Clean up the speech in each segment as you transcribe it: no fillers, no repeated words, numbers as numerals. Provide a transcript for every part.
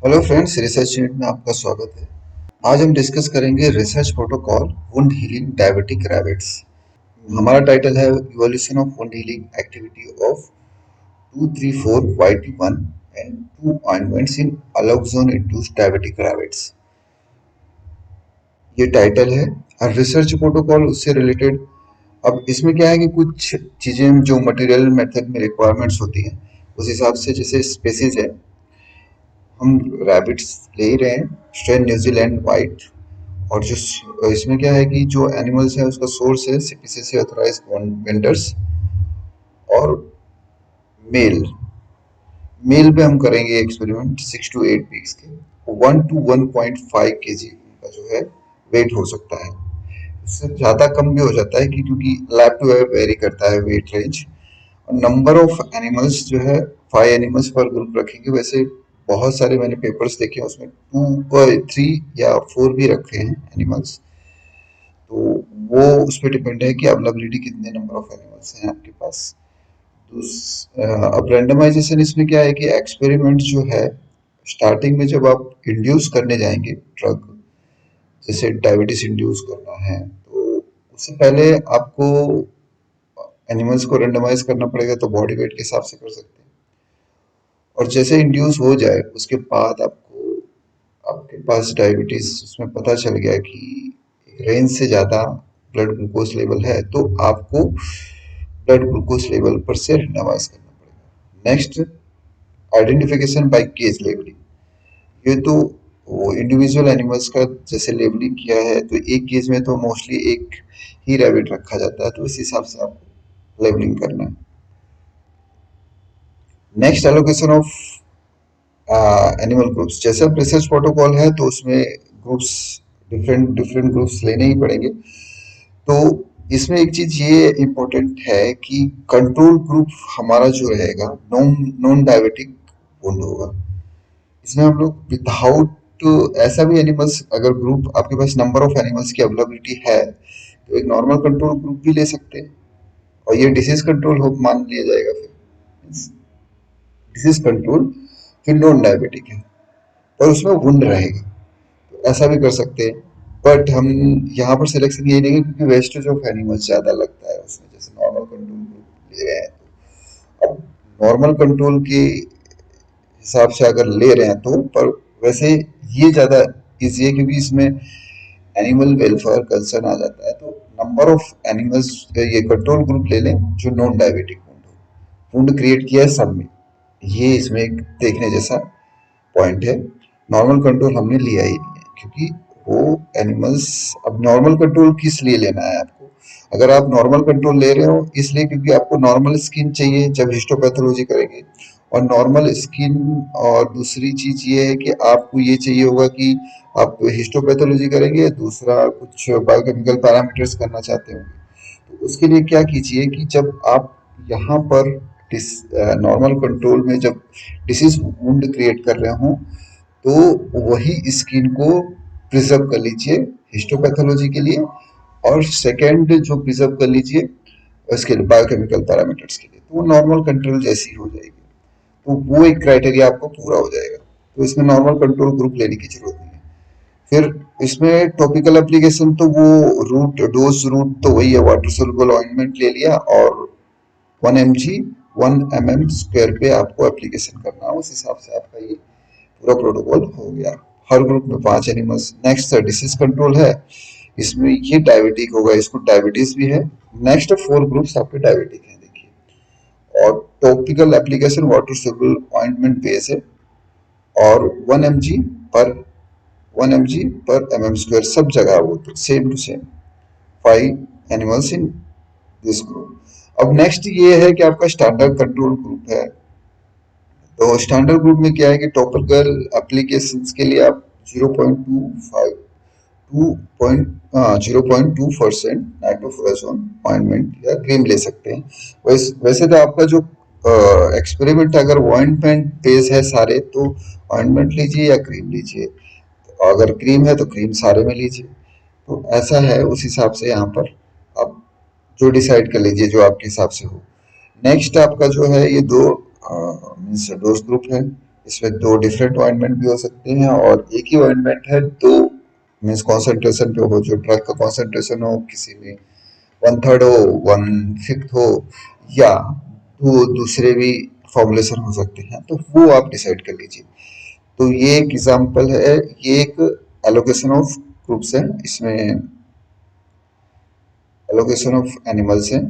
Hello friends, research unit में आपका स्वागत है। आज हम डिस्कस करेंगे research protocol wound healing diabetic rabbits. हमारा टाइटल है evolution of wound healing activity of 234 YT1 and two ointments in alloxan induced diabetic rabbits. ये टाइटल है और रिसर्च प्रोटोकॉल उससे रिलेटेड। अब इसमें क्या है कि कुछ चीज़ें जो मटेरियल मेथड में रिक्वायरमेंट्स होती हैं उस हिसाब से, जैसे स्पेसीज है, हम रैबिट्स ले ही रहे हैं, स्ट्रेन न्यूजीलैंड वाइट। और जो इसमें क्या है कि जो एनिमल्स है उसका सोर्स है सीपीसीसी ऑथराइज वेंडर्स। और मेल मेल पे हम करेंगे एक्सपेरिमेंट 6 to 8 वीक्स के। 1 to 1.5 kg का जो है वेट हो सकता है। इससे ज़्यादा कम भी हो जाता है कि क्योंकि लैब टू लैब वेरी करता है weight range. Number of animals जो है 5 एनिमल्स पर ग्रुप रखेंगे। वैसे बहुत सारे मैंने पेपर्स देखे हैं, उसमें 2 3 या 4 भी रखे हैं एनिमल्स। तो वो उस पर डिपेंड है कि अवेलेबिलिटी कितने नंबर ऑफ एनिमल्स हैं आपके पास। अब रेंडमाइजेशन इसमें क्या है कि एक्सपेरिमेंट जो है स्टार्टिंग में जब आप इंड्यूस करने जाएंगे ड्रग, जैसे डायबिटीज इंड्यूस करना है, तो उससे पहले आपको एनिमल्स को रेंडमाइज करना पड़ेगा, तो बॉडी वेट के हिसाब से कर सकते हैं। और जैसे इंड्यूस हो जाए उसके बाद आपको, आपके पास डायबिटीज उसमें पता चल गया कि रेंज से ज़्यादा ब्लड ग्लूकोज लेवल है, तो आपको ब्लड ग्लूकोज लेवल पर से रेंडमाइज करना पड़ेगा। Next, identification by cage labelling. ये तो वो इंडिविजुअल एनिमल्स का जैसे लेबलिंग किया है, तो एक केज में तो मोस्टली एक ही रैबिट रखा जाता है, तो इस हिसाब से आपको लेबलिंग करना है। Next, allocation of animal groups. जैसे अब रिसर्च प्रोटोकॉल है तो उसमें ग्रुप्स, डिफरेंट डिफरेंट ग्रुप्स लेने ही पड़ेंगे। तो इसमें एक चीज ये इम्पोर्टेंट है कि कंट्रोल ग्रुप हमारा जो रहेगा नॉन नॉन डायबिटिक वुंड होगा। इसमें हम लोग विदाउट ऐसा भी एनिमल्स, अगर ग्रुप आपके पास नंबर ऑफ एनिमल्स की अवेलेबिलिटी है तो एक नॉर्मल कंट्रोल ग्रुप भी ले सकते हैं, और ये डिसीज कंट्रोल हो मान लिया जाएगा। फिर डिसीज कंट्रोल फिर नॉन डायबिटिक है और उसमें वुंड रहेगा, तो ऐसा भी कर सकते हैं। बट हम यहाँ पर सिलेक्शन ये नहीं है क्योंकि वेस्टेज ऑफ एनिमल्स ज़्यादा लगता है उसमें, जैसे नॉर्मल कंट्रोल ग्रुप ले रहे हैं। अब नॉर्मल कंट्रोल के हिसाब से अगर ले रहे हैं तो, पर वैसे ये ज़्यादा इजी है क्योंकि इसमें एनिमल वेलफेयर कंसर्न आ जाता है। तो नंबर ऑफ एनिमल्स, ये कंट्रोल ग्रुप ले लें जो नॉन डायबिटिक वुंड हो। वुंड क्रिएट किया है सब में, ये इसमें एक देखने जैसा पॉइंट है। नॉर्मल कंट्रोल हमने लिया ही नहीं है क्योंकि वो एनिमल्स, अब नॉर्मल कंट्रोल किस लिए लेना है आपको? अगर आप नॉर्मल कंट्रोल ले रहे हो इसलिए क्योंकि आपको नॉर्मल स्किन चाहिए जब हिस्टोपैथोलॉजी करेंगे, और नॉर्मल स्किन, और दूसरी चीज ये है कि आपको ये चाहिए होगा कि आप हिस्टोपैथोलॉजी करेंगे, दूसरा कुछ बायोकेमिकल पैरामीटर्स करना चाहते होंगे। तो उसके लिए क्या कीजिए कि जब आप यहाँ पर नॉर्मल कंट्रोल में जब डिसीज वुंड क्रिएट कर रहे हो, तो वही स्किन को प्रिजर्व कर लीजिए हिस्टोपैथोलॉजी के लिए, और सेकेंड जो प्रिजर्व कर लीजिए उसके लिए बायोकेमिकल पैरामीटर्स के लिए, तो वो नॉर्मल कंट्रोल जैसी हो जाएगी। तो वो एक क्राइटेरिया आपको पूरा हो जाएगा, तो इसमें नॉर्मल कंट्रोल ग्रुप लेने की जरूरत नहीं है। फिर इसमें टॉपिकल एप्लीकेशन, तो वो रूट डोज रूट तो वही है, वाटर सोल्युबल ऑइंटमेंट ले लिया और 1 mg 1 mm² पे आपको एप्लीकेशन करना है, उस हिसाब से आपका ये पूरा प्रोटोकॉल हो गया। हर ग्रुप में 5 एनिमल्स। नेक्स्ट डिसीज कंट्रोल है, इसमें ये डायबिटिक होगा, इसको डायबिटीज भी है। नेक्स्ट 4 ग्रुप्स आपके डायबिटिक हैं, देखिए। और topical application water soluble ointment base है, और 1 mg पर 1 mg/mm² सब जगह वो तो same to same 5 animals in this group. अब नेक्स्ट ये है कि आपका स्टैंडर्ड कंट्रोल ग्रुप है। तो स्टैंडर्ड ग्रुप में क्या है कि टॉपिकल एप्लीकेशंस के लिए आप 0.25 0.2% नाइट्रोफुराजोन ऑइंटमेंट या क्रीम ले सकते हैं। वैसे तो आपका जो एक्सपेरिमेंट अगर ऑइंटमेंट बेस है सारे, तो ऑइंटमेंट लीजिए या क्रीम लीजिए। तो अगर क्रीम है तो क्रीम सारे में लीजिए। तो ऐसा है, उस हिसाब से यहाँ पर आप जो डिसाइड कर लीजिए जो आपके हिसाब से हो। नेक्स्ट आपका जो है ये दो मीन्स डोज ग्रुप है। इसमें दो डिफरेंट ऑइंटमेंट भी हो सकते हैं और एक ही ऑइंटमेंट है दो मीन्स कॉन्सेंट्रेशन पे हो, जो ड्रग का कॉन्सेंट्रेशन हो किसी में 1/3 हो 1/5 हो या दो दूसरे भी फॉर्मुलेशन हो सकते हैं, तो वो आप डिसाइड कर लीजिए। तो ये एक एग्जांपल है, ये एक एलोकेशन ऑफ ग्रुप्स है, इसमें एलोकेशन ऑफ एनिमल्स हैं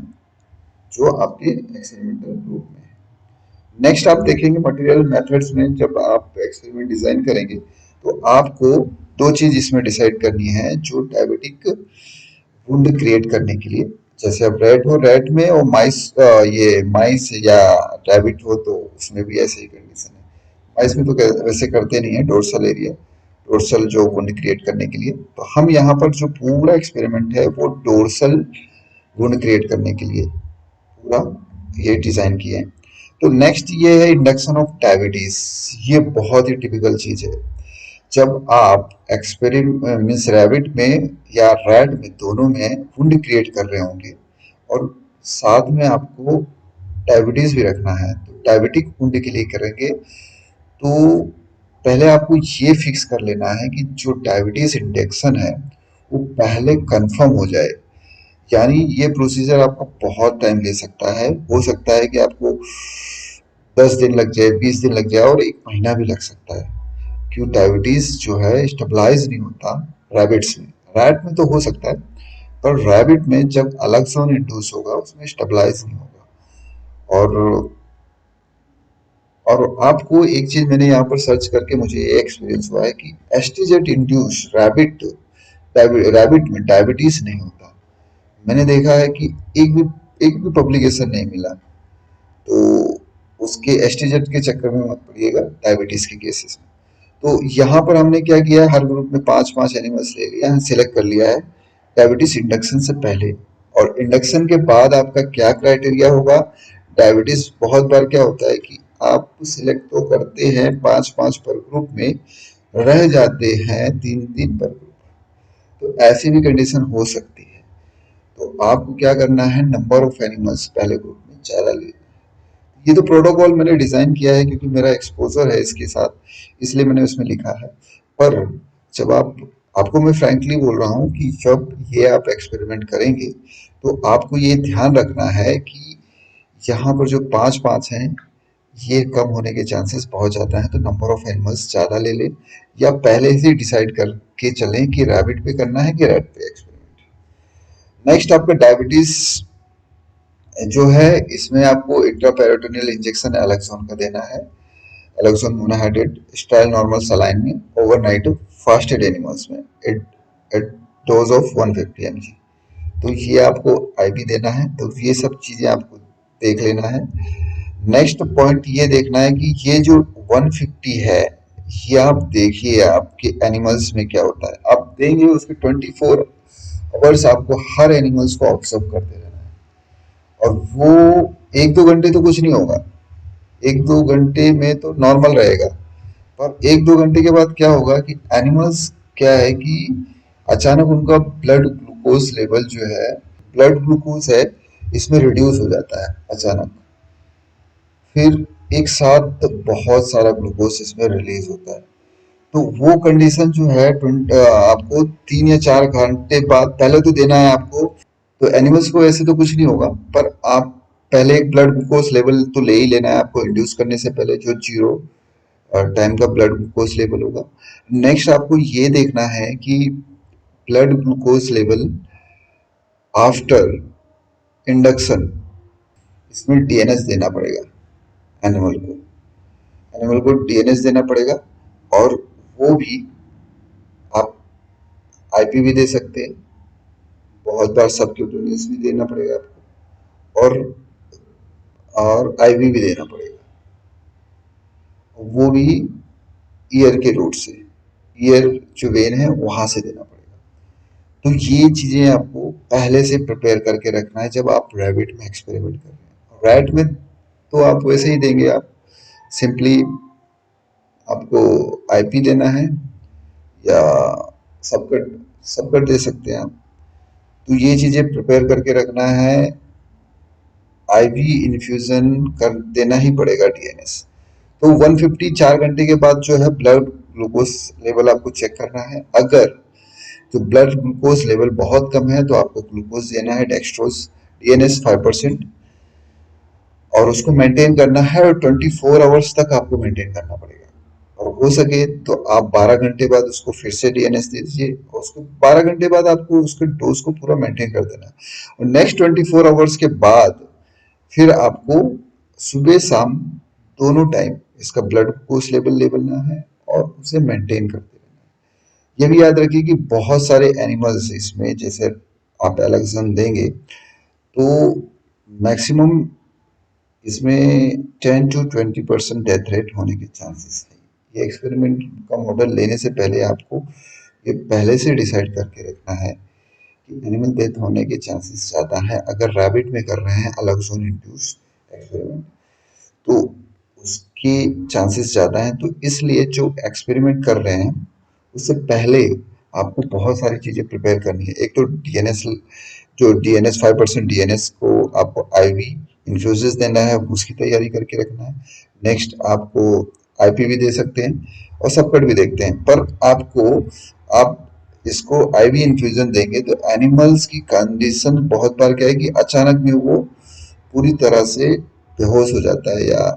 जो आपके एक्सपेरिमेंटल ग्रुप में है। नेक्स्ट आप देखेंगे मटेरियल मेथड्स में, जब आप एक्सपेरिमेंट डिजाइन करेंगे तो आपको दो चीज इसमें डिसाइड करनी है जो डायबिटिक वुंड क्रिएट करने के लिए, जैसे अब रैट हो, रैट में और माइस, ये माइस या रैबिट हो तो उसमें भी ऐसे ही कंडीशन है। माइस में तो वैसे करते नहीं है डोर्सल एरिया, डोर्सल जो वुंड क्रिएट करने के लिए, तो हम यहाँ पर जो पूरा एक्सपेरिमेंट है वो डोर्सल वुंड क्रिएट करने के लिए पूरा ये डिजाइन किए हैं। तो नेक्स्ट ये है इंडक्शन ऑफ डायबिटीज। ये बहुत ही टिपिकल चीज है। जब आप एक्सपेरिमेंट मीन्स रैबिट में या रैट में दोनों में वुंड क्रिएट कर रहे होंगे और साथ में आपको डायबिटीज भी रखना है, तो डायबिटिक वुंड के लिए करेंगे तो पहले आपको ये फिक्स कर लेना है कि जो डायबिटीज इंडेक्शन है वो पहले कंफर्म हो जाए। यानी ये प्रोसीजर आपका बहुत टाइम ले सकता है, हो सकता है कि आपको 10 दिन लग जाए, 20 दिन लग जाए और 1 महीना भी लग सकता है, क्यों डायबिटीज जो है स्टेबलाइज नहीं होता रैबिट्स में। रैट में तो हो सकता है पर रैबिट में जब अलग जोन इंड्यूस होगा उसमें स्टेबलाइज नहीं होगा। और आपको एक चीज मैंने यहाँ पर सर्च करके मुझे ये एक्सपीरियंस हुआ है कि एस्टीजेट इंड्यूस रैबिट में डायबिटीज नहीं होता। मैंने देखा है कि एक भी पब्लिकेशन नहीं मिला। तो उसके एस्टीजेट के चक्कर में मत पड़िएगा डायबिटीज के केसेस में। तो यहाँ पर हमने क्या किया है, हर ग्रुप में 5-5 एनिमल्स ले लिया है, सिलेक्ट कर लिया है डायबिटीज इंडक्शन से पहले। और इंडक्शन के बाद आपका क्या क्राइटेरिया होगा, डायबिटीज बहुत बार क्या होता है कि आप सिलेक्ट तो करते हैं 5-5 पर ग्रुप में, रह जाते हैं 3-3 पर ग्रुप, तो ऐसी भी कंडीशन हो सकती है। तो आपको क्या करना है, नंबर ऑफ एनिमल्स पहले ग्रुप में ज्यादा ले। ये तो प्रोटोकॉल मैंने डिजाइन किया है क्योंकि मेरा एक्सपोजर है इसके साथ, इसलिए मैंने उसमें लिखा है। पर जब आपको मैं फ्रैंकली बोल रहा हूँ कि जब ये आप एक्सपेरिमेंट करेंगे तो आपको ये ध्यान रखना है कि यहाँ पर जो 5-5 हैं ये कम होने के चांसेस बहुत ज़्यादा हैं, तो नंबर ऑफ एनिमल्स ज़्यादा ले लें या पहले से डिसाइड करके चलें कि रैबिट पे करना है कि रैट पे एक्सपेरिमेंट। नेक्स्ट आपका डायबिटीज जो है, इसमें आपको इंट्रापेरिटोनियल इंजेक्शन एलेक्सोन का देना है, alloxan monohydrate style normal saline में ओवरनाइट फास्टेड एनिमल्स में at at dose of 150 mg। तो ये आपको आईवी देना है, तो ये सब चीजें आपको देख लेना है। नेक्स्ट पॉइंट ये देखना है कि ये जो 150 है ये आप देखिए आपके एनिमल्स में क्या होता है, आप देंगे उसके 24 आवर्स आपको हर एनिमल्स को ऑब्जर्व करते रहना है। और वो 1-2 घंटे तो कुछ नहीं होगा, 1-2 घंटे में तो नॉर्मल रहेगा, पर 1-2 घंटे के बाद क्या होगा कि एनिमल्स क्या है कि अचानक उनका ब्लड ग्लूकोज लेवल जो है, ब्लड ग्लूकोज है इसमें रिड्यूस हो जाता है अचानक, फिर एक साथ बहुत सारा ग्लूकोज इसमें रिलीज होता है। तो वो कंडीशन जो है आपको 3 या 4 घंटे बाद पहले तो देना है आपको। तो एनिमल्स को ऐसे तो कुछ नहीं होगा, पर आप पहले एक ब्लड ग्लूकोज लेवल तो ले ही लेना है आपको इंड्यूस करने से पहले, जो 0 टाइम का ब्लड ग्लूकोज लेवल होगा। नेक्स्ट आपको ये देखना है कि blood glucose level after induction, इसमें डीएनएस देना पड़ेगा एनिमल को, डीएनएस देना पड़ेगा। और वो भी आप आईपी भी दे सकते हैं, बहुत बार सबक्यूटेनियस भी देना पड़ेगा आपको, और आईवी भी देना पड़ेगा, वो भी ईयर के रूट से, ईयर जो वेन है वहां से देना पड़ेगा। तो ये चीजें आपको पहले से प्रिपेयर करके रखना है जब आप रैबिट में एक्सपेरिमेंट कर रहे हैं। रैट में तो आप वैसे ही देंगे, आप सिंपली आपको आईपी देना है या सबकट सबकट दे सकते हैं आप। तो ये चीजें प्रिपेयर करके रखना है, आईवी इन्फ्यूजन कर देना ही पड़ेगा डीएनएस। तो 150 4 घंटे के बाद जो है ब्लड ग्लूकोज लेवल आपको चेक करना है। अगर तो ब्लड ग्लूकोज लेवल बहुत कम है तो आपको ग्लूकोज देना है डेक्सट्रोज डीएनएस 5%, और उसको मेंटेन करना है, और 24 आवर्स तक आपको मेंटेन करना पड़ेगा। और हो सके तो आप 12 घंटे बाद उसको फिर से डीएनएस दे दीजिए, और उसको 12 घंटे बाद आपको उसके डोज को पूरा मेंटेन कर देना है। और नेक्स्ट 24 आवर्स के बाद फिर आपको सुबह शाम दोनों टाइम इसका ब्लड ग्लूकोज लेवल लेना है और उसे मेंटेन करते रहना है। ये भी याद रखिए कि बहुत सारे एनिमल्स इसमें, जैसे आप एलेक्सन देंगे तो मैक्सिमम इसमें 10 to 20% डेथ रेट होने के चांसेस है। ये एक्सपेरिमेंट का मॉडल लेने से पहले आपको ये पहले से डिसाइड करके रखना है कि एनिमल डेथ होने के चांसेस ज़्यादा है। अगर रैबिट में कर रहे हैं अलोक्सोन इंड्यूस एक्सपेरिमेंट तो उसके चांसेस ज़्यादा हैं। तो इसलिए जो एक्सपेरिमेंट कर रहे हैं उससे पहले आपको बहुत सारी चीज़ें प्रिपेयर करनी है। एक तो डीएनएस, जो डीएनएस 5% डीएनएस को आपको आईवी इन्फ्यूजेस देना है, उसकी तैयारी करके रखना है। नेक्स्ट आपको आईपीवी दे सकते हैं और सबकट भी देखते हैं, पर आप इसको आईवी इन्फ्यूजन देंगे तो एनिमल्स की कंडीशन बहुत बार क्या है कि अचानक में वो पूरी तरह से बेहोश हो जाता है या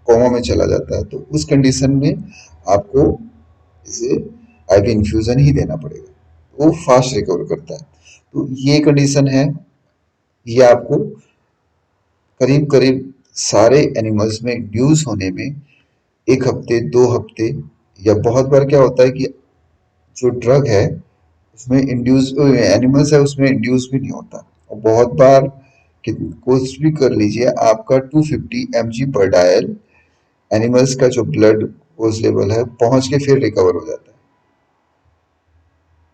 कोमा में चला जाता है। तो उस कंडीशन में आपको इसे आईवी इन्फ्यूजन ही देना पड़ेगा, वो फास्ट रिकवर करता है। तो ये कंडीशन है, ये आपको करीब करीब सारे एनिमल्स में इंड्यूस होने में 1 हफ्ते 2 हफ्ते, या बहुत बार क्या होता है कि जो ड्रग है उसमें इंड्यूस एनिमल्स है उसमें इंड्यूस भी नहीं होता। और बहुत बार कुछ भी कर लीजिए, आपका 250 mg/dl एनिमल्स का जो ब्लड ग्लूकोज लेवल है पहुंच के फिर रिकवर हो जाता है।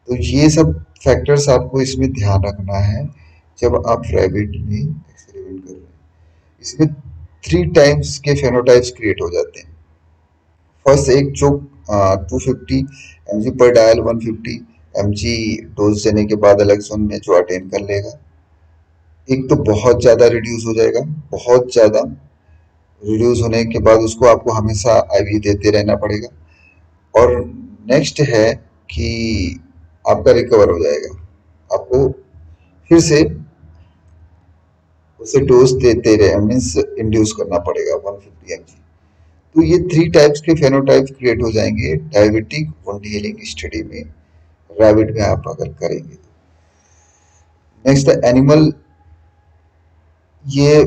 तो ये सब फैक्टर्स आपको इसमें ध्यान रखना है जब आप रैबिट में एक्सपेरिमेंट कर रहे हैं। इसमें 3 टाइप्स के फेनोटाइप्स क्रिएट हो जाते हैं। फर्स्ट, एक जो 250 mg/dl 150 mg डोज देने के बाद अलेक्सोन में जो अटेन कर लेगा, एक तो बहुत ज़्यादा रिड्यूस हो जाएगा। बहुत ज़्यादा रिड्यूस होने के बाद उसको आपको हमेशा आईवी देते रहना पड़ेगा। और नेक्स्ट है कि आपका रिकवर हो जाएगा, आपको फिर से उसे डोज देते रहे, मीन्स इंड्यूस करना पड़ेगा 150 mg। तो ये 3 टाइप्स के फेनोटाइप्स क्रिएट हो जाएंगे डायबिटिक वुंड हीलिंग स्टडी में, रैबिट में आप अगर करेंगे तो। नेक्स्ट एनिमल, ये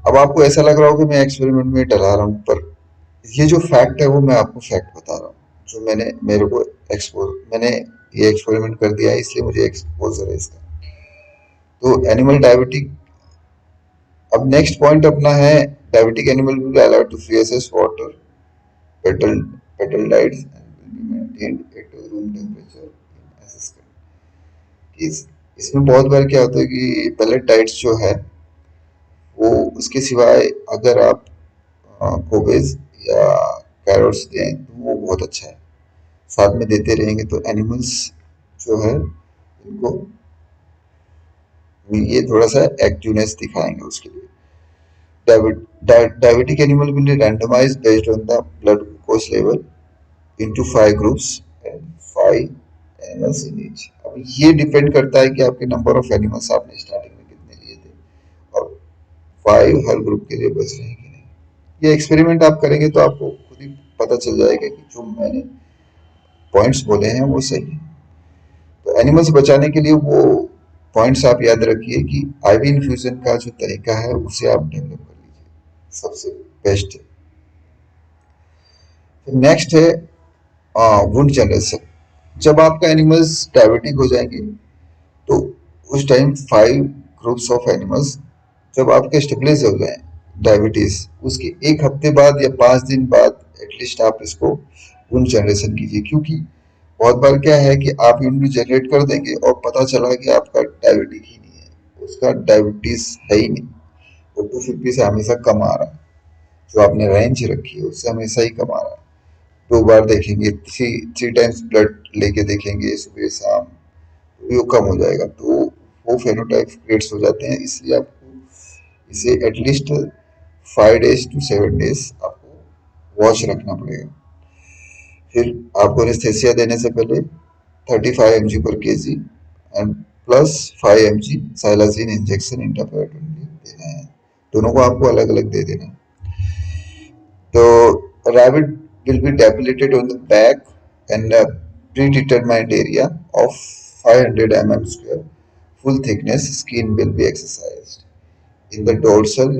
अब आपको ऐसा लग रहा होगा कि मैं एक्सपेरिमेंट में डरा रहा हूँ, पर ये जो फैक्ट है वो मैं आपको फैक्ट बता रहा हूँ, जो मेरे को मैंने ये एक्सपेरिमेंट कर दिया है इसलिए मुझे एक्सपोजर है इसका। तो एनिमल डायबिटिक, अब नेक्स्ट पॉइंट अपना है, diabetic animal will be allowed to free access water, petal petal diets and will be maintained at room temperature in assessment case। इसमें बहुत बार क्या होता है कि पेलेट डाइट्स जो है वो उसके सिवाय अगर आप कोबेज या कैरोट्स दें तो वो बहुत अच्छा है, साथ में देते रहेंगे तो एनिमल्स जो है इनको ये थोड़ा सा एक्टिवनेस दिखाएंगे उसके लिए। Diabetic animal will be randomized based on the blood glucose level into 5 groups and 5 animals in each। अब ये डिपेंड करता है कि आपके नंबर ऑफ एनिमल्स आपने स्टार्टिंग में कितने लिए थे और 5 हर ग्रुप के लिए बच रहे हैं कि नहीं। ये एक्सपेरिमेंट आप करेंगे तो आपको खुद ही पता चल जाएगा कि जो मैंने पॉइंट्स बोले हैं वो सही है। तो एनिमल्स बचाने के लिए वो पॉइंट्स आप याद रखिए कि आईवी इन्फ्यूजन का जो तरीका है उसे आप डेवलप कर लीजिए, सबसे बेस्ट है। नेक्स्ट है वुंड जनरेशन। जब आपका एनिमल्स डायबिटिक हो जाएंगे तो उस टाइम 5 ग्रुप्स ऑफ एनिमल्स जब आपके स्टेबलाइज हो जाए डायबिटीज, उसके 1 हफ्ते बाद या 5 दिन बाद एटलीस्ट आप इसको वुंड जनरेशन कीजिए। क्योंकि बहुत बार क्या है कि आप यूनिट जनरेट कर देंगे और पता चला कि आपका डायबिटिक ही नहीं है, उसका डायबिटीज है ही नहीं, वो 250 से हमेशा कम आ रहा है, जो आपने रेंज रखी है उससे हमेशा ही कम आ रहा है। 2 बार देखेंगे, थ्री टाइम्स ब्लड लेके देखेंगे सुबह शाम, तो वो कम हो जाएगा। तो वो फेनोटाइप क्रिएट्स हो जाते हैं, इसलिए आपको इसे एटलीस्ट 5 days to 7 days आपको वॉच रखना पड़ेगा। फिर आपको एनेस्थेसिया देने से पहले 35 mg per kg and plus 5 mg xylazine injection intraperitoneally देना है। दोनों को आपको अलग अलग दे देना है। The rabbit will be depilated on the back and a predetermined area of 500 mm square. Full thickness skin will be exercised in the dorsal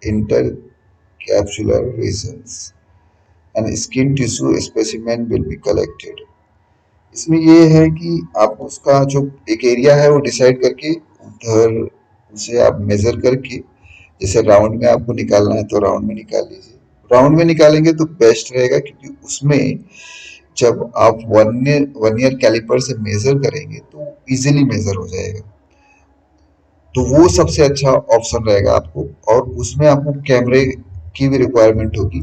intercapsular regions and skin tissue specimen will be collected. इसमें ये है कि आप उसका जो एक area है वो डिसाइड करके उधर उसे आप मेजर करके, जैसे राउंड में आपको निकालना है तो राउंड में निकाल लीजिए। राउंड में निकालेंगे तो बेस्ट रहेगा, क्योंकि उसमें जब आप वन ईयर कैलिपर से मेजर करेंगे तो इजीली मेजर हो जाएगा। तो वो सबसे अच्छा ऑप्शन रहेगा आपको। और उसमें आपको कैमरे की भी रिक्वायरमेंट होगी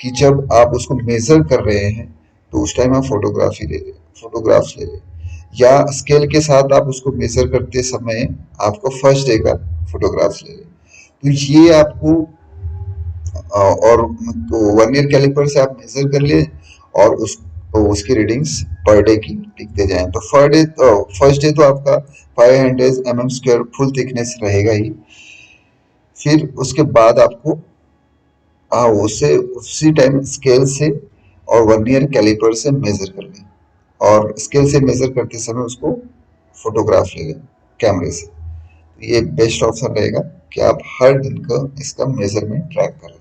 कि जब आप उसको मेजर कर रहे हैं तो उस टाइम आप फोटोग्राफ्स ले लें, या स्केल के साथ आप उसको मेजर करते समय आपको फर्स्ट डे का फोटोग्राफ्स ले लें। तो ये आपको और तो 1 ईयर कैलिपर से आप मेजर कर ले और उसकी रीडिंग्स पर डे की लिखते जाएं। तो फर्स्ट डे तो आपका 500 mm स्क्वायर फुल थिकनेस रहेगा ही। फिर उसके बाद आपको उसे उसी टाइम स्केल से और 1 ईयर कैलिपर से मेजर कर लें, और स्केल से मेजर करते समय उसको फोटोग्राफ ले लें कैमरे से। तो ये बेस्ट ऑप्शन रहेगा कि आप हर दिन का इसका मेजरमेंट ट्रैक कर लें।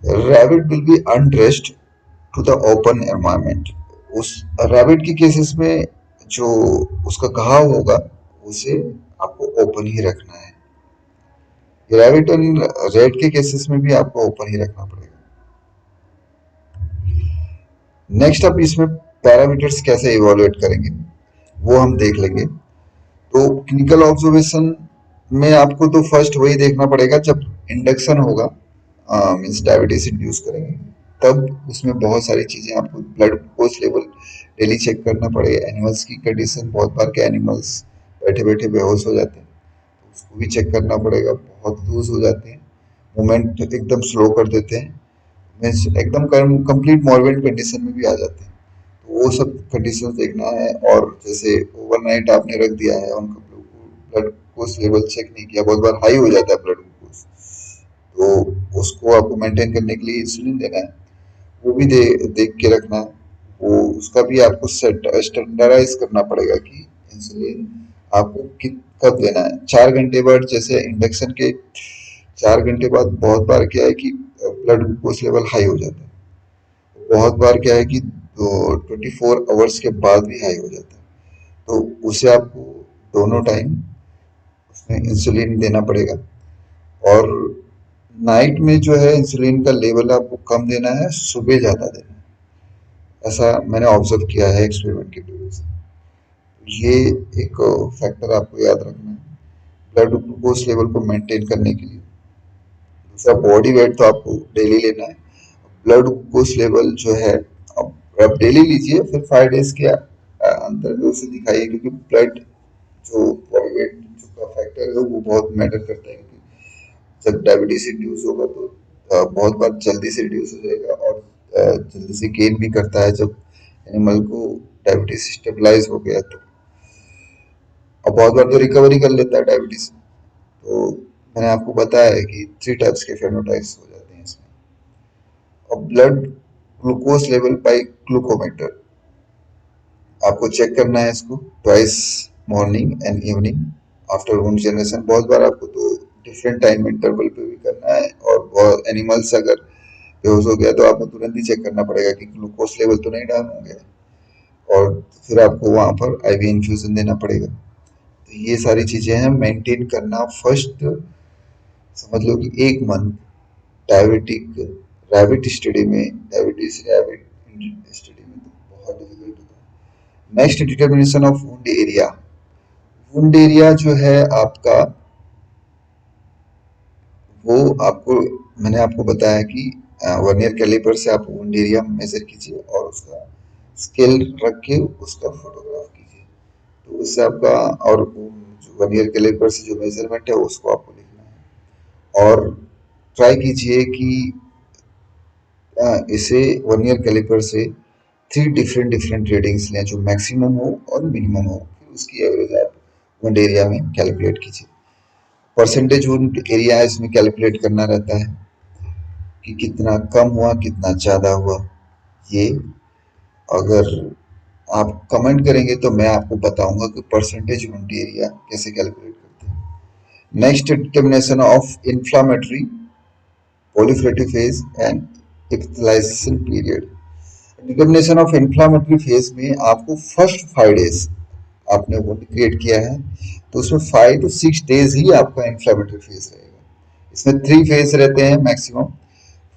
Rabbit will be undressed to the open environment. उस रैबिट के केसेस में जो उसका घाव होगा उसे आपको ओपन ही रखना है। रैबिट एंड रेड के केसेस में भी आपको ओपन ही रखना पड़ेगा। नेक्स्ट आप इसमें पैरामीटर्स कैसे इवोल्यूएट करेंगे वो हम देख लेंगे। तो क्लिनिकल ऑब्जर्वेशन में आपको तो फर्स्ट वही देखना पड़ेगा जब इंडक्शन होगा, मीन्स डायबिटीज इंड्यूस करेंगे, तब उसमें बहुत सारी चीजें आपको blood glucose level daily check करना पड़ेगा। एनिमल्स की कंडीशन, बहुत बार के एनिमल्स बैठे बैठे बेहोश हो जाते हैं, तो उसको भी चेक करना पड़ेगा। बहुत लूज हो जाते हैं, मूवमेंट एकदम स्लो कर देते हैं, मीन्स एकदम कंप्लीट मॉर्बिड कंडीशन में भी आ जाते हैं। तो वो सब कंडीशन देखना है। और जैसे ओवरनाइट आपने रख दिया है, उनका ब्लड ग्लूकोज लेवल चेक नहीं किया, बहुत बार हाई हो जाता है ब्लड ग्लूकोज, तो उसको आपको मेंटेन करने के लिए इंसुलिन देना है, वो भी देख के रखना है। वो उसका भी आपको स्टैंडर्डाइज करना पड़ेगा कि इंसुलिन आपको कब देना है। 4 घंटे बाद, जैसे इंडक्शन के 4 घंटे बाद बहुत बार क्या है कि ब्लड ग्लूकोज लेवल हाई हो जाता है, बहुत बार क्या है कि 24 आवर्स के बाद भी हाई हो जाता है। तो उसे आपको दोनों टाइम उसमें इंसुलिन देना पड़ेगा। और नाइट में जो है इंसुलिन का लेवल आपको कम देना है, सुबह ज़्यादा देना है। ऐसा मैंने ऑब्जर्व किया है एक्सपेरिमेंट के बेसिस पे। ये एक फैक्टर आपको याद रखना है ब्लड ग्लूकोज लेवल को मेंटेन करने के लिए। दूसरा, बॉडी वेट तो आपको डेली लेना है। ब्लड ग्लूकोज लेवल जो है आप डेली लीजिए, फिर 5 डेज के अंतर में उसे दिखाइए, क्योंकि ब्लड जो बॉडी वेट का फैक्टर है वो बहुत मैटर करता है। जब डायबिटीज रिड्यूस होगा तो बहुत बार जल्दी से रिड्यूस हो जाएगा, और जल्दी से गेन भी करता है जब एनिमल को डायबिटीज स्टेबलाइज हो गया तो। और बहुत बार तो रिकवरी कर लेता है डायबिटीज। तो मैंने आपको बताया है कि 3 टाइप्स के फेनोटाइप्स हो जाते हैं इसमें। और blood glucose level by glucometer आपको चेक करना है इसको twice, morning and evening after wound generation. बहुत बार आपको तो डिफरेंट टाइम इंटरवल पे भी करना है। और बहुत एनिमल्स अगर बेहोश हो गया तो आपको तुरंत ही चेक करना पड़ेगा कि ग्लूकोज लेवल तो नहीं डाउन हो गया, और फिर आपको वहां पर आईवी इन्फ्यूजन देना पड़ेगा। तो ये सारी चीजें हैं मेंटेन करना। फर्स्ट समझ लो कि 1 मंथ डायबिटिक रैबिट स्टडी में, डायबिटीज रैबिट स्टडी में तो बहुत डिफिकल्ट होता है। Next, determination of wound area. Wound area जो है आपका, वो आपको मैंने आपको बताया कि 1 ईयर कैलिपर से आप वुंड एरिया मेजर कीजिए और उसका स्केल रख के उसका फोटोग्राफ कीजिए। तो उससे आपका, और 1 ईयर कैलिपर से जो मेजरमेंट है उसको आपको लिखना है। और ट्राई कीजिए कि इसे वर्नियर कैलिपर से 3 डिफरेंट रीडिंग्स लें जो मैक्सिमम हो और मिनिमम हो, फिर उसकी एवरेज आप वुंड एरिया में कैलकुलेट कीजिए। परसेंटेज वुंड एरिया इसमें कैलकुलेट करना रहता है कि कितना कम हुआ कितना ज़्यादा हुआ। ये अगर आप कमेंट करेंगे तो मैं आपको बताऊंगा कि परसेंटेज वुंड एरिया कैसे कैलकुलेट करते हैं। Next, determination of inflammatory proliferative phase and epithelialization period। Determination of inflammatory phase में आपको फर्स्ट 5 डेज आपने वो क्रिएट किया है तो उसमें 5 to 6 डेज ही आपका इन्फ्लामेटरी फेज रहेगा। इसमें 3 फेज रहते हैं मैक्सिमम,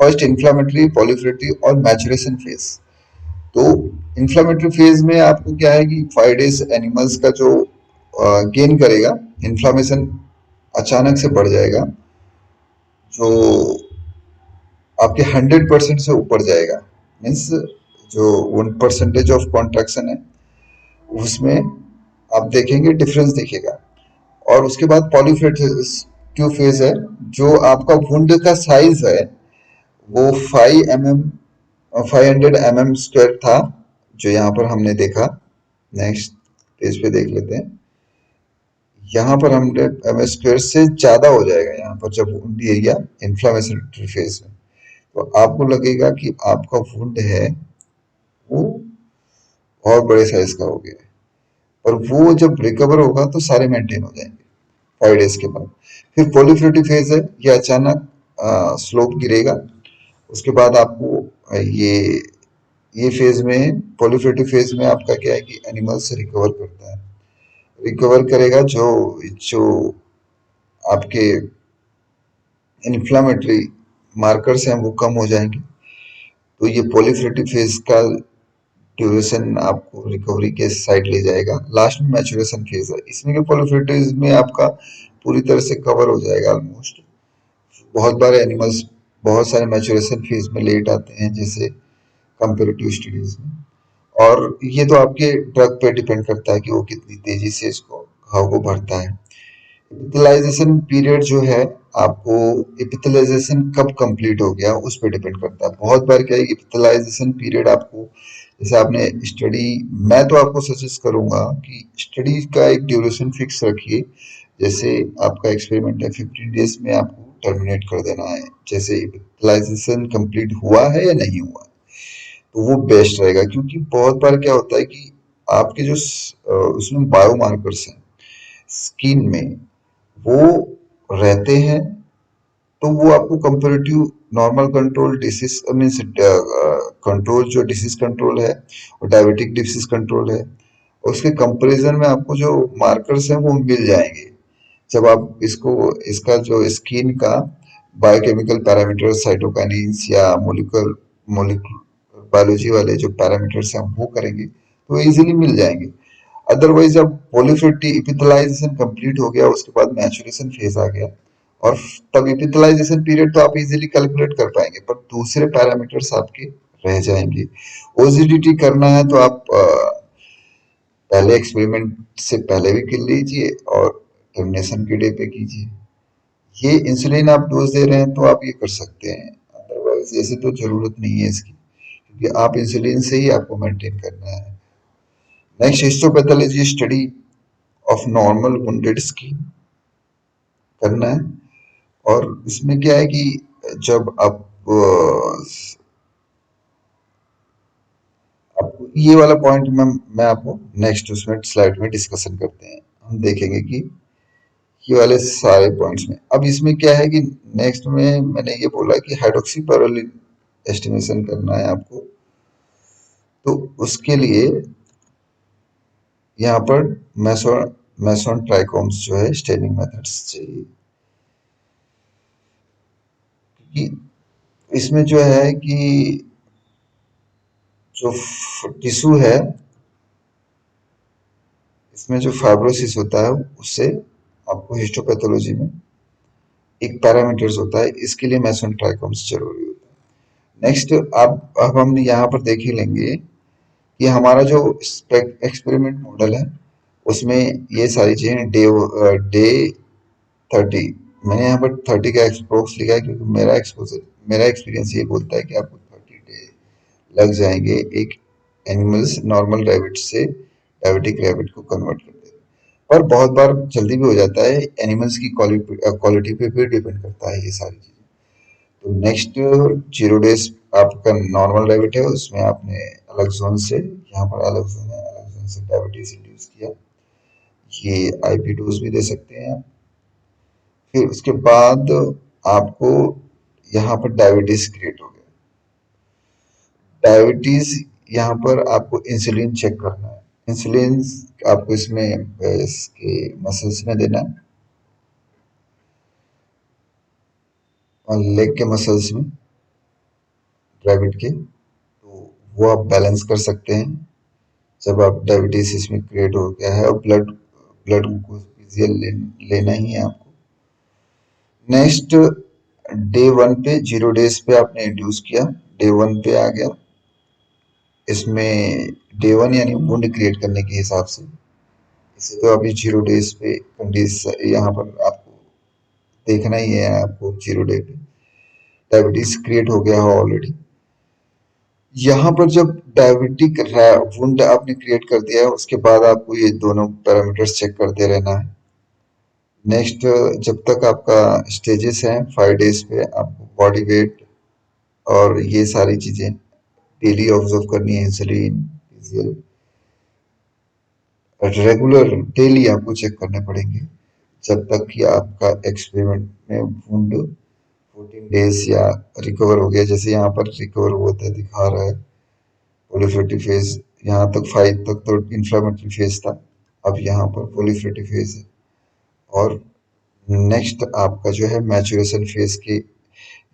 फर्स्ट इन्फ्लामेटरी, पॉलिफरेटिव और मैचुरेशन फेज। तो इन्फ्लामेटरी फेज में आपको क्या है कि 5 डेज एनिमल्स का जो गेन करेगा, इन्फ्लामेशन अचानक से बढ़ जाएगा जो आपके 100% से ऊपर जाएगा। मीन्स जो 1% ऑफ कॉन्ट्रैक्शन है उसमें आप देखेंगे डिफरेंस दिखेगा। और उसके बाद पॉलीफ्लेटिव फेज है, जो आपका वुंड का साइज है वो 500 mm² था जो यहाँ पर हमने देखा। नेक्स्ट पेज पे देख लेते हैं, यहाँ पर 100 mm² से ज्यादा हो जाएगा यहाँ पर जब वुंड एरिया इन्फ्लामेशन फेज में। तो आपको लगेगा कि आपका वुंड है वो बहुत बड़े साइज का हो गया है, और वो जब रिकवर होगा तो सारे मेंटेन हो जाएंगे 5 डेज के बाद। फिर प्रोलिफरेटिव फेज है, ये अचानक स्लोप गिरेगा। उसके बाद आपको ये फेज में, प्रोलिफरेटिव फेज में आपका क्या है कि एनिमल से रिकवर करता है, रिकवर करेगा जो जो आपके इन्फ्लामेटरी मार्कर्स हैं वो कम हो जाएंगे। तो ये प्रोलिफरेटिव फेज का ड्यूरेशन आपको रिकवरी के साइड ले जाएगा। लास्ट में मैचुरेशन फेज है, इसमें के प्रोलिफरेटिव में आपका पूरी तरह से कवर हो जाएगा ऑलमोस्ट। बहुत बार एनिमल्स बहुत सारे मैचुरेशन फेज में लेट आते हैं जैसे कंपेरेटिव स्टडीज में। और ये तो आपके ड्रग पे डिपेंड करता है कि वो कितनी तेजी से इसको घाव को भरता है। एपिथेलाइजेशन पीरियड जो है, आपको एपिथेलाइजेशन कब कंप्लीट हो गया उस पर डिपेंड करता है। बहुत बार क्या है, एपिथेलाइजेशन पीरियड आपको, जैसे आपने स्टडी, मैं तो आपको सजेस्ट करूंगा कि स्टडी का एक ड्यूरेशन फिक्स रखिए। जैसे आपका एक्सपेरिमेंट है 15 डेज में आपको टर्मिनेट कर देना है, जैसे एपिथेलाइजेशन कंप्लीट हुआ है या नहीं हुआ है, तो वो बेस्ट रहेगा। क्योंकि बहुत बार क्या होता है कि आपके जो उसमें बायोमार्कर्स हैं स्किन में वो रहते हैं, तो वो आपको comparative normal control disease means control, जो डिसीज कंट्रोल है और डायबिटिक डिसीज कंट्रोल है, उसके कंपैरिजन में आपको जो मार्कर्स हैं वो मिल जाएंगे जब आप इसको, इसका जो स्किन का बायोकेमिकल पैरामीटर, साइटोकाइनिन्स या मोलिकुलर मोलिकुलर बायोलॉजी वाले जो पैरामीटर्स हैं वो करेंगे तो इजीली मिल जाएंगे। अदरवाइज जब पोलिफेटी इपिथलाइजेशन कंप्लीट हो गया उसके बाद मैचुरेशन फेज आ गया, और तब इपिथलाइजेशन पीरियड तो आप इजीली कैलकुलेट कर पाएंगे, पर दूसरे पैरामीटर्स आपके रह जाएंगे। ओजीडीटी करना है तो आप पहले एक्सपेरिमेंट से पहले भी कर लीजिए और टर्मिनेशन के डे पे कीजिए। ये इंसुलिन आप डोज दे रहे हैं तो आप ये कर सकते हैं, अदरवाइज ऐसे तो जरूरत नहीं है इसकी, क्योंकि आप इंसुलिन से ही आपको मेंटेन करना है। Next, histopathology study of normal wounded skin करना है। और इसमें क्या है कि जब आपको ये वाला पॉइंट मैं आपको नेक्स्ट उसमें स्लाइड में डिस्कशन करते हैं, हम देखेंगे कि ये वाले सारे पॉइंट्स में। अब इसमें क्या है कि नेक्स्ट में मैंने ये बोला कि हाइड्रोक्सी पैरालिन एस्टिमेशन करना है आपको, तो उसके लिए यहाँ पर मेसोन मेसोन ट्राइकोम्स जो है स्टेनिंग मेथड्स चाहिए, क्योंकि इसमें जो है कि जो टिश्यू है इसमें जो फाइब्रोसिस होता है उससे आपको हिस्टोपैथोलॉजी में एक पैरामीटर्स होता है, इसके लिए मेसोन ट्राइकोम्स जरूरी होता है। नेक्स्ट, अब हम यहाँ पर देख ही लेंगे कि हमारा जो एक्सपेरिमेंट मॉडल है उसमें ये सारी चीजें डे 30, मैंने यहाँ पर 30 का एक्सपोज लिखा है क्योंकि मेरा एक्सपोजर, मेरा एक्सपीरियंस ये बोलता है कि आपको लग जाएंगे एक एनिमल्स नॉर्मल रैबिट से डायबिटिक रैबिट को कन्वर्ट कर देगा। पर बहुत बार जल्दी भी हो जाता है, एनिमल्स की क्वालिटी पे भी डिपेंड करता है ये सारी चीज़ें। तो नेक्स्ट 0 डेज आपका नॉर्मल रैबिट है, उसमें आपने अलग जोन से, यहाँ पर अलग जोन है, अलग जोन से डायबिटीज इंड्यूस किया, ये आईपी डोज भी दे सकते हैं आप। फिर उसके बाद आपको यहाँ पर डायबिटीज क्रिएट हो गया। डायबिटीज यहाँ पर आपको इंसुलिन चेक करना है। इंसुलिन आपको इसमें इसके मसल्स में देना है और लेग के मसल्स में रैबिट के, तो वो आप बैलेंस कर सकते हैं जब आप डायबिटीज इसमें क्रिएट हो गया है, और ब्लड ब्लड ग्लूकोज लेना ही है आपको। नेक्स्ट डे 1 पे 0 डेज पे आपने इंड्यूस किया, डे 1 पे आ गया, इसमें डे 1 यानी वुंड क्रिएट करने के हिसाब से, इसे तो अभी 0 डेज पे कंडीशन यहाँ पर आपको देखना ही है, आपको 0 डे पे डायबिटीज क्रिएट हो गया है ऑलरेडी। यहाँ पर जब डायबिटिक वुंड आपने क्रिएट कर दिया है, उसके बाद आपको ये दोनों पैरामीटर्स चेक करते रहना है। नेक्स्ट जब तक आपका स्टेजेस हैं 5 डेज पे आपको बॉडी वेट और ये सारी चीज़ें डेली ऑब्जर्व करनी है, इंसुलिन रेगुलर डेली आपको चेक करने पड़ेंगे, जब तक कि आपका एक्सपेरिमेंट में वुंड 14 डेज या रिकवर हो गया। जैसे यहाँ पर रिकवर होता है दिखा रहा है प्रोलिफरेटिव फेज, यहाँ तक 5 तक तो इन्फ्लेमेटरी फेज था, अब यहाँ पर प्रोलिफरेटिव फेज है। और नेक्स्ट आपका जो है मैचुरेशन फेज के,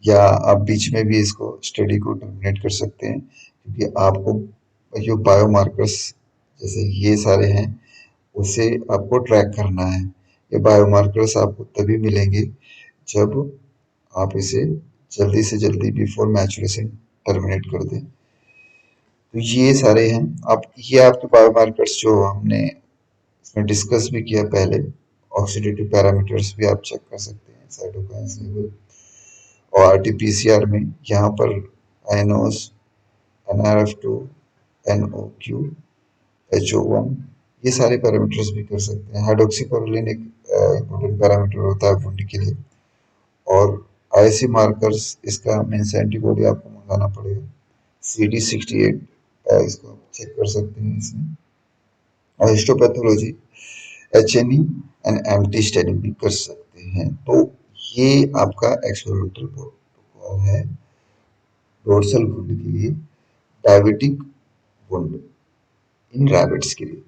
या आप बीच में भी इसको स्टडी को टर्मिनेट कर सकते हैं, क्योंकि आपको जो बायोमार्कर्स जैसे ये सारे हैं उसे आपको ट्रैक करना है। ये बायोमार्कर्स आपको तभी मिलेंगे जब आप इसे जल्दी से जल्दी बिफोर मैचुरेशन टर्मिनेट कर दें। तो ये सारे हैं, आप ये आपके बायोमार्कर्स जो हमने इसमें डिस्कस भी किया पहले, ऑक्सीडेटिव पैरामीटर्स भी आप चेक कर सकते हैं, साइटोकाइंस लेवल और आरटीपीसीआर में यहाँ पर आइनोस, NRF2, NOQ, HO1, ये सारे पैरामीटर्स भी कर सकते हैं। हाइड्रोक्सीप्रोलिन एक इम्पोर्टेंट पैरामीटर होता है वुंड के लिए। और आईसी मार्कर्स, इसका मीन्स एंटीबॉडी आपको मंगाना पड़ेगा, CD68 इसको आप चेक कर सकते हैं इसमें। और histopathology HNE and empty staining भी कर सकते हैं। तो ये आपका एक्सपेरिमेंटल प्रोटोकॉल है डोर्सल वुंड के लिए, डायबिटिक वुंड इन रैबिट्स के लिए।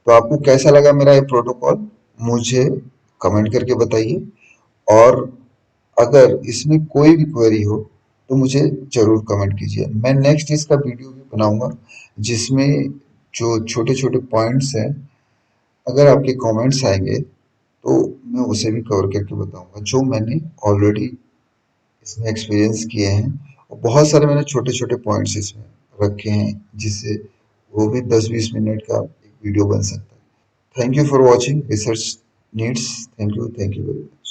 तो आपको कैसा लगा मेरा ये प्रोटोकॉल, मुझे कमेंट करके बताइए, और अगर इसमें कोई भी क्वेरी हो तो मुझे ज़रूर कमेंट कीजिए। मैं नेक्स्ट इसका वीडियो भी बनाऊंगा जिसमें जो छोटे छोटे पॉइंट्स हैं, अगर आपके कमेंट्स आएंगे तो मैं उसे भी कवर करके बताऊंगा, जो मैंने ऑलरेडी इसमें एक्सपीरियंस किए हैं। और बहुत सारे मैंने छोटे छोटे पॉइंट्स इसमें रखे हैं, जिससे वो भी 10-20 मिनट का एक वीडियो बन सकता है। Thank you for watching research needs. Thank you very much.